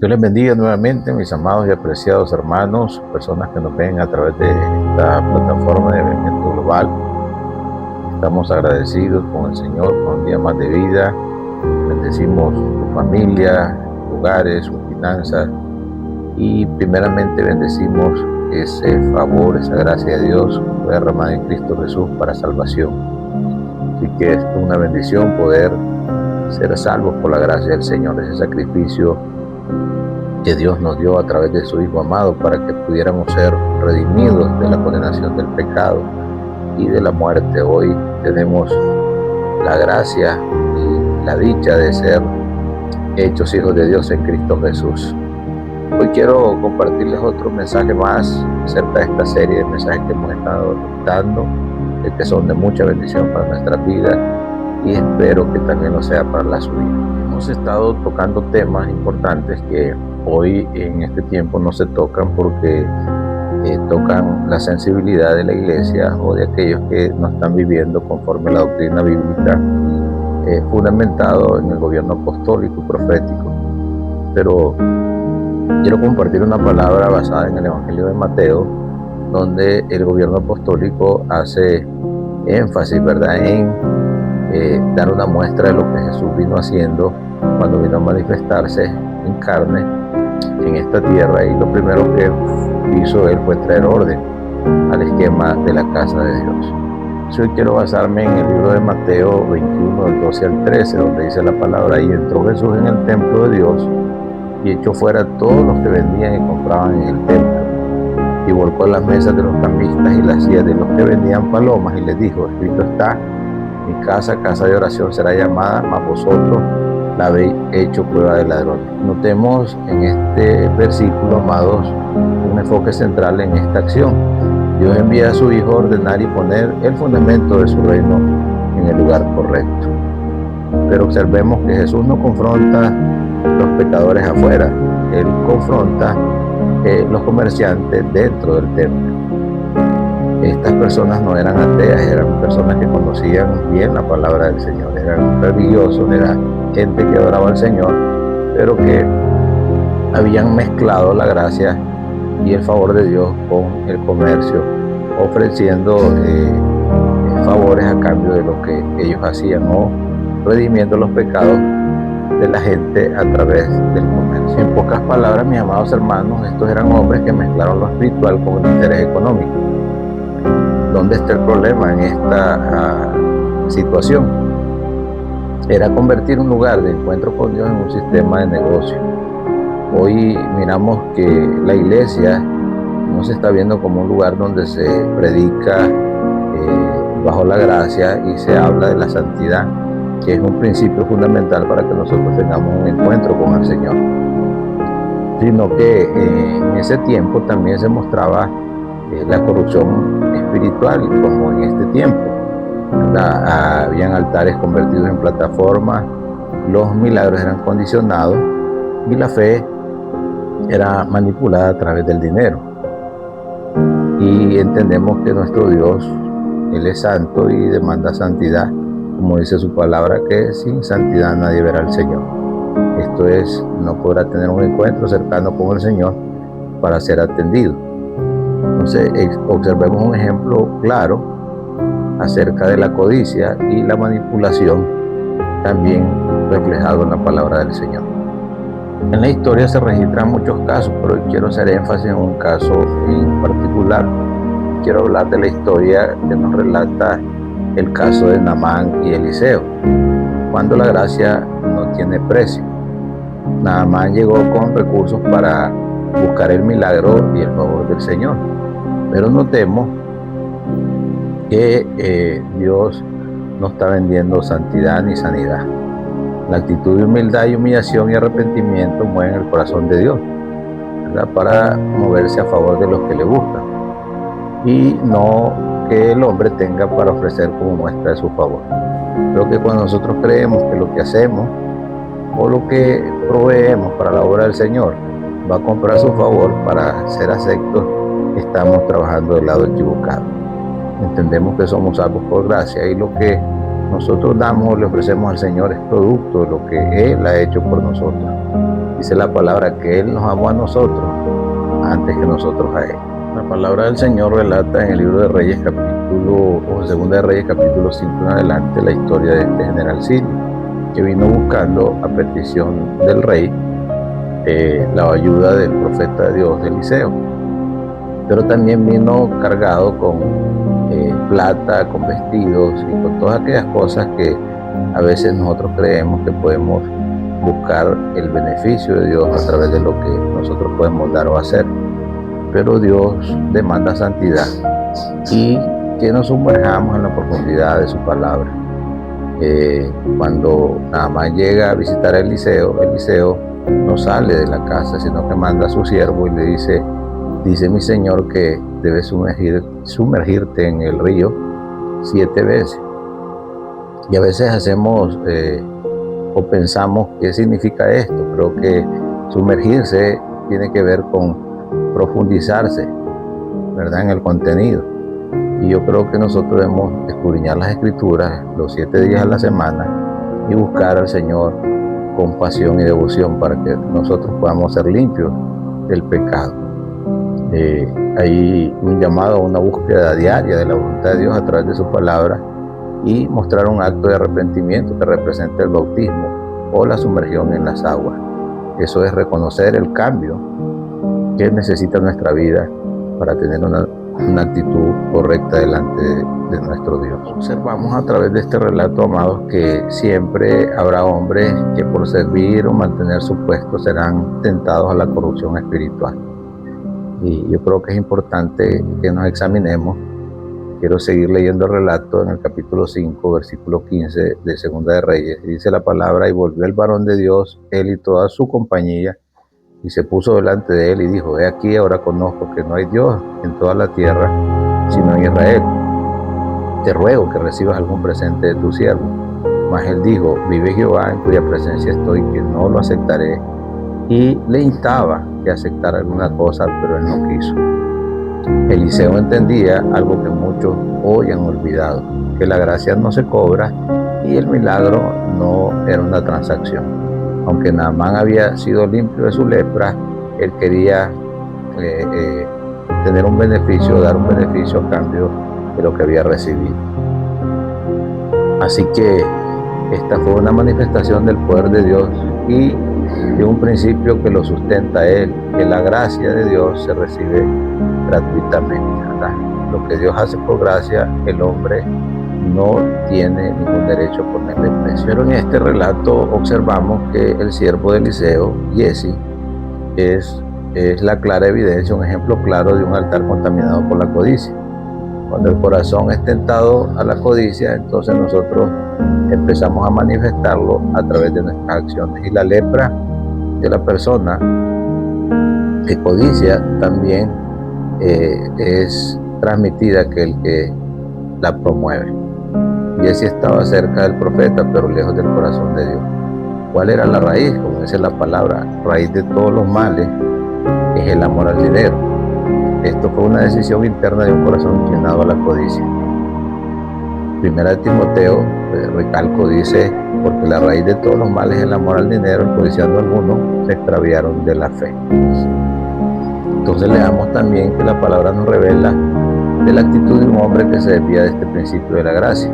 Dios les bendiga nuevamente, mis amados y apreciados hermanos, personas que nos ven a través de esta plataforma de Evento Global. Estamos agradecidos con el Señor por un día más de vida. Bendecimos su familia, sus hogares, sus finanzas y primeramente bendecimos ese favor, esa gracia de Dios que fue derramada en Cristo Jesús para salvación. Así que es una bendición poder ser salvos por la gracia del Señor, ese sacrificio que Dios nos dio a través de su Hijo amado para que pudiéramos ser redimidos de la condenación del pecado y de la muerte. Hoy tenemos la gracia y la dicha de ser hechos hijos de Dios en Cristo Jesús. Hoy quiero compartirles otro mensaje más acerca de esta serie de mensajes que hemos estado dando, que son de mucha bendición para nuestras vidas y espero que también lo sea para la suya. Hemos estado tocando temas importantes que hoy en este tiempo no se tocan porque tocan la sensibilidad de la iglesia o de aquellos que no están viviendo conforme a la doctrina bíblica fundamentado en el gobierno apostólico y profético. Pero quiero compartir una palabra basada en el Evangelio de Mateo, donde el gobierno apostólico hace énfasis, ¿verdad?, en dar una muestra de lo que Jesús vino haciendo cuando vino a manifestarse en carne en esta tierra, y lo primero que hizo él fue traer orden al esquema de la casa de Dios. Hoy quiero basarme en el libro de Mateo 21, del 12 al 13, donde dice la palabra: y entró Jesús en el templo de Dios y echó fuera a todos los que vendían y compraban en el templo, y volcó las mesas de los cambistas y las sillas de los que vendían palomas, y les dijo: escrito está, mi casa, casa de oración será llamada, mas vosotros la habéis hecho cueva de ladrones. Notemos en este versículo, amados, un enfoque central en esta acción. Dios envía a su Hijo a ordenar y poner el fundamento de su reino en el lugar correcto. Pero observemos que Jesús no confronta los pecadores afuera, Él confronta los comerciantes dentro del templo. Estas personas no eran ateas, eran personas que conocían bien la palabra del Señor, eran religiosos, era gente que adoraba al Señor, pero que habían mezclado la gracia y el favor de Dios con el comercio, ofreciendo favores a cambio de lo que ellos hacían o redimiendo los pecados de la gente a través del comercio. En pocas palabras, mis amados hermanos, estos eran hombres que mezclaron lo espiritual con el interés económico. ¿Dónde está el problema en esta situación? Era convertir un lugar de encuentro con Dios en un sistema de negocio. Hoy miramos que la iglesia no se está viendo como un lugar donde se predica bajo la gracia y se habla de la santidad, que es un principio fundamental para que nosotros tengamos un encuentro con el Señor, sino que en ese tiempo también se mostraba la corrupción espiritual, como en este tiempo. Habían altares convertidos en plataformas, los milagros eran condicionados y la fe era manipulada a través del dinero. Y entendemos que nuestro Dios, Él es santo y demanda santidad, como dice su palabra, que sin santidad nadie verá al Señor. Esto es, no podrá tener un encuentro cercano con el Señor para ser atendido. Entonces, observemos un ejemplo claro acerca de la codicia y la manipulación, también reflejado en la palabra del Señor. En la historia se registran muchos casos, pero quiero hacer énfasis en un caso en particular. Quiero hablar de la historia que nos relata el caso de Naamán y Eliseo, cuando la gracia no tiene precio. Naamán llegó con recursos para buscar el milagro y el favor del Señor, pero notemos que Dios no está vendiendo santidad ni sanidad. La actitud de humildad y humillación y arrepentimiento mueven el corazón de Dios, ¿verdad?, para moverse a favor de los que le buscan, y no que el hombre tenga para ofrecer como muestra de su favor. Creo que cuando nosotros creemos que lo que hacemos o lo que proveemos para la obra del Señor va a comprar su favor para ser aceptos, estamos trabajando del lado equivocado. Entendemos que somos salvos por gracia y lo que nosotros damos o le ofrecemos al Señor es producto de lo que Él ha hecho por nosotros. Dice la palabra que Él nos amó a nosotros antes que nosotros a Él. La palabra del Señor relata en el libro de Reyes Segunda de Reyes capítulo 5 en adelante la historia de este general sirio que vino buscando a petición del rey la ayuda del profeta de Dios Eliseo, pero también vino cargado con plata, con vestidos y con todas aquellas cosas que a veces nosotros creemos que podemos buscar el beneficio de Dios a través de lo que nosotros podemos dar o hacer. Pero Dios demanda santidad y que nos sumerjamos en la profundidad de su palabra. Cuando Naamán llega a visitar a Eliseo no sale de la casa, sino que manda a su siervo y le dice mi señor que debes sumergirte en el río 7 veces. Y a veces hacemos o pensamos qué significa esto. Creo que sumergirse tiene que ver con profundizarse, ¿verdad?, en el contenido. Y yo creo que nosotros debemos escudriñar las Escrituras los 7 días a la semana y buscar al Señor con pasión y devoción para que nosotros podamos ser limpios del pecado. Hay un llamado a una búsqueda diaria de la voluntad de Dios a través de su palabra y mostrar un acto de arrepentimiento que representa el bautismo o la sumergión en las aguas. Eso es reconocer el cambio que necesita nuestra vida para tener una actitud correcta delante de nuestro Dios. Observamos a través de este relato, amados, que siempre habrá hombres que por servir o mantener su puesto serán tentados a la corrupción espiritual. Y yo creo que es importante que nos examinemos. Quiero seguir leyendo el relato en el capítulo 5, versículo 15 de Segunda de Reyes. Dice la palabra: y volvió el varón de Dios, él y toda su compañía, y se puso delante de él y dijo: he aquí, ahora conozco que no hay Dios en toda la tierra, sino en Israel. Te ruego que recibas algún presente de tu siervo. Mas él dijo: vive Jehová, en cuya presencia estoy, que no lo aceptaré. Y le instaba que aceptara alguna cosa, pero él no quiso. Eliseo entendía algo que muchos hoy han olvidado, que la gracia no se cobra y el milagro no era una transacción. Aunque Naamán había sido limpio de su lepra, él quería tener un beneficio, dar un beneficio a cambio de lo que había recibido. Así que esta fue una manifestación del poder de Dios y de un principio que lo sustenta a él, que la gracia de Dios se recibe gratuitamente, ¿verdad? Lo que Dios hace por gracia, el hombre no tiene ningún derecho a ponerle precio. Pero en este relato observamos que el siervo de Eliseo, Giezi, es la clara evidencia, un ejemplo claro de un altar contaminado por la codicia. Cuando el corazón es tentado a la codicia, entonces nosotros empezamos a manifestarlo a través de nuestras acciones. Y la lepra de la persona que codicia también es transmitida que el que la promueve. Giezi estaba cerca del profeta, pero lejos del corazón de Dios. ¿Cuál era la raíz? Como dice la palabra, raíz de todos los males es el amor al dinero. Esto fue una decisión interna de un corazón inclinado a la codicia. Primera de Timoteo, recalco, dice: porque la raíz de todos los males es el amor al dinero, codiciando algunos se extraviaron de la fe. Entonces leamos también que la palabra nos revela de la actitud de un hombre que se desvía de este principio de la gracia.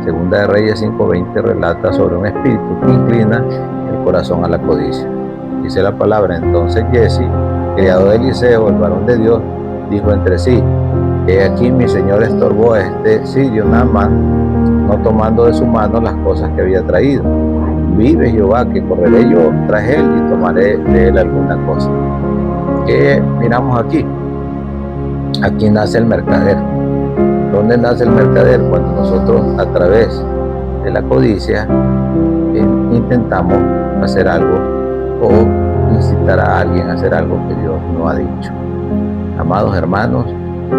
Segunda de Reyes 5:20 relata sobre un espíritu que inclina el corazón a la codicia. Dice la palabra: entonces Giezi, criado de Eliseo, el varón de Dios, dijo entre sí: he aquí mi señor estorbó a este sirio Naamán, no tomando de su mano las cosas que había traído. Vive Jehová, que correré yo tras él y tomaré de él alguna cosa. ¿Qué miramos aquí? Aquí nace el mercader. ¿Dónde nace el mercader? Cuando nosotros, a través de la codicia, intentamos hacer algo o incitar a alguien a hacer algo que Dios no ha dicho. Amados hermanos,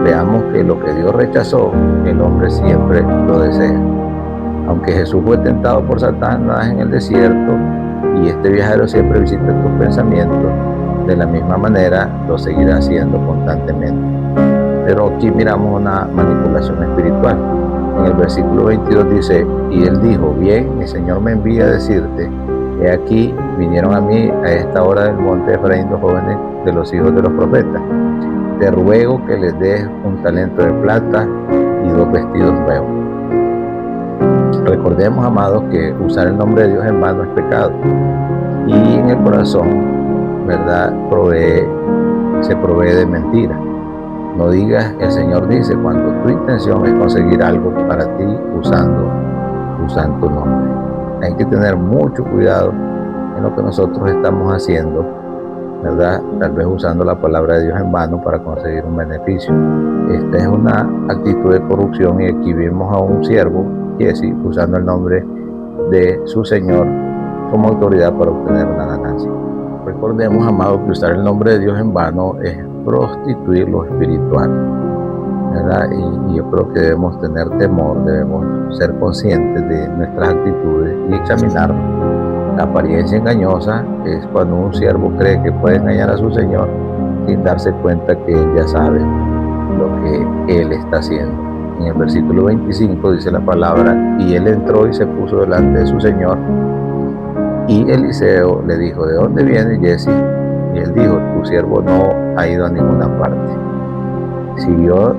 veamos que lo que Dios rechazó, el hombre siempre lo desea. Aunque Jesús fue tentado por Satanás en el desierto y este viajero siempre visita tus pensamientos, de la misma manera lo seguirá haciendo constantemente. Pero aquí miramos una manipulación espiritual. En el versículo 22 dice: y él dijo: bien, mi Señor me envía a decirte, He aquí, vinieron a mí a esta hora del monte de Efraín los jóvenes de los hijos de los profetas. Te ruego que les des un talento de plata y 2 vestidos nuevos. Recordemos, amados, que usar el nombre de Dios en vano es pecado. Y en el corazón, ¿verdad?, se provee de mentira. No digas, el Señor dice, cuando tu intención es conseguir algo para ti usando tu nombre. Hay que tener mucho cuidado en lo que nosotros estamos haciendo, ¿verdad? Tal vez usando la palabra de Dios en vano para conseguir un beneficio. Esta es una actitud de corrupción, y aquí vemos a un siervo, Jesse, usando el nombre de su Señor como autoridad para obtener una ganancia. Recordemos, amados, que usar el nombre de Dios en vano es prostituir lo espiritual, ¿verdad? Y yo creo que debemos tener temor, debemos ser conscientes de nuestras actitudes y examinarnos. La apariencia engañosa es cuando un siervo cree que puede engañar a su Señor sin darse cuenta que Él ya sabe lo que Él está haciendo. En el versículo 25 dice la palabra: y él entró y se puso delante de su Señor. Y Eliseo le dijo: ¿de dónde viene, Jesse? Y él dijo: tu siervo no ha ido a ninguna parte. Siguió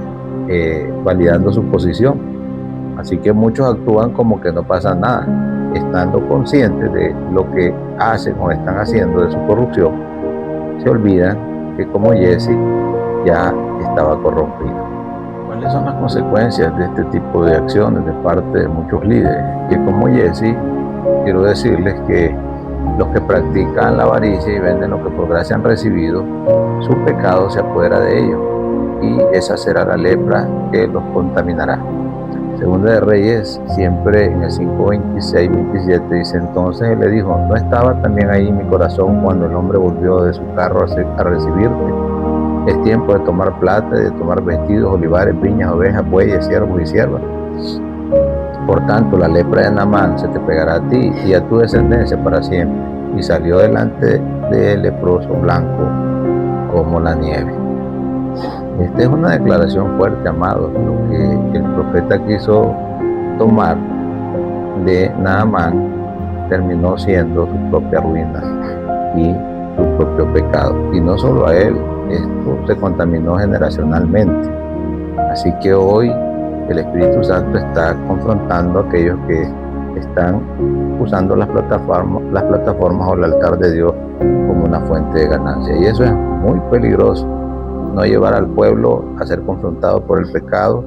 validando su posición. Así que muchos actúan como que no pasa nada, estando conscientes de lo que hacen o están haciendo, de su corrupción. Se olvidan que, como Jesse, ya estaba corrompido. ¿Cuáles son las consecuencias de este tipo de acciones de parte de muchos líderes? Que, como Jesse, quiero decirles que los que practican la avaricia y venden lo que por gracia han recibido, su pecado se apodera de ellos, y esa será la lepra que los contaminará. Segunda de Reyes, siempre en el 5:26-27, dice: entonces él le dijo: ¿no estaba también ahí mi corazón cuando el hombre volvió de su carro a recibirte? Es tiempo de tomar plata, de tomar vestidos, olivares, viñas, ovejas, bueyes, siervos y siervas. Por tanto, la lepra de Naamán se te pegará a ti y a tu descendencia para siempre. Y salió delante de él leproso, blanco como la nieve. Esta es una declaración fuerte, amados. Lo que el profeta quiso tomar de Naamán terminó siendo su propia ruina y su propio pecado. Y no solo a él, esto se contaminó generacionalmente. Así que hoy el Espíritu Santo está confrontando a aquellos que están usando las plataformas o el altar de Dios como una fuente de ganancia. Y eso es muy peligroso. No llevar al pueblo a ser confrontado por el pecado,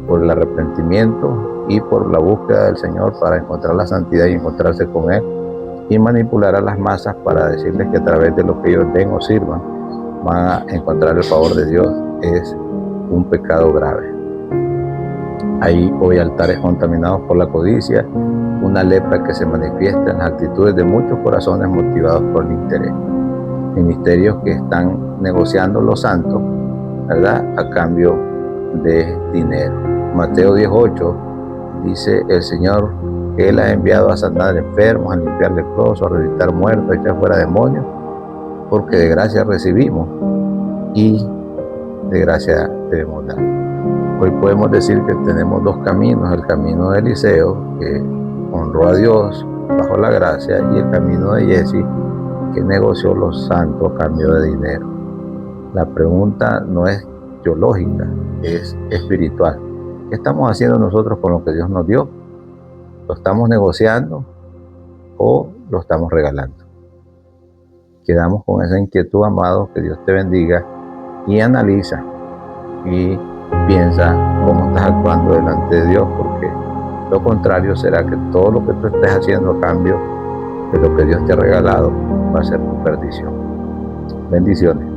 por el arrepentimiento y por la búsqueda del Señor para encontrar la santidad y encontrarse con Él, y manipular a las masas para decirles que a través de lo que ellos den o sirvan van a encontrar el favor de Dios. Es un pecado grave. Hay hoy altares contaminados por la codicia, una lepra que se manifiesta en las actitudes de muchos corazones motivados por el interés. Ministerios que están negociando los santos, ¿verdad?, a cambio de dinero. Mateo 10:8 dice el Señor que Él ha enviado a sanar enfermos, a limpiar leprosos, a resucitar muertos, a echar fuera demonios, porque de gracia recibimos y de gracia debemos dar. Hoy podemos decir que tenemos 2 caminos: el camino de Eliseo, que honró a Dios bajo la gracia, y el camino de Jesse, que negoció los santos a cambio de dinero. La pregunta no es teológica, es espiritual. ¿Qué estamos haciendo nosotros con lo que Dios nos dio? ¿Lo estamos negociando o lo estamos regalando? Quedamos con esa inquietud, amados. Que Dios te bendiga, y analiza y piensa cómo estás actuando delante de Dios, porque lo contrario será que todo lo que tú estés haciendo a cambio de lo que Dios te ha regalado va a ser tu perdición. Bendiciones.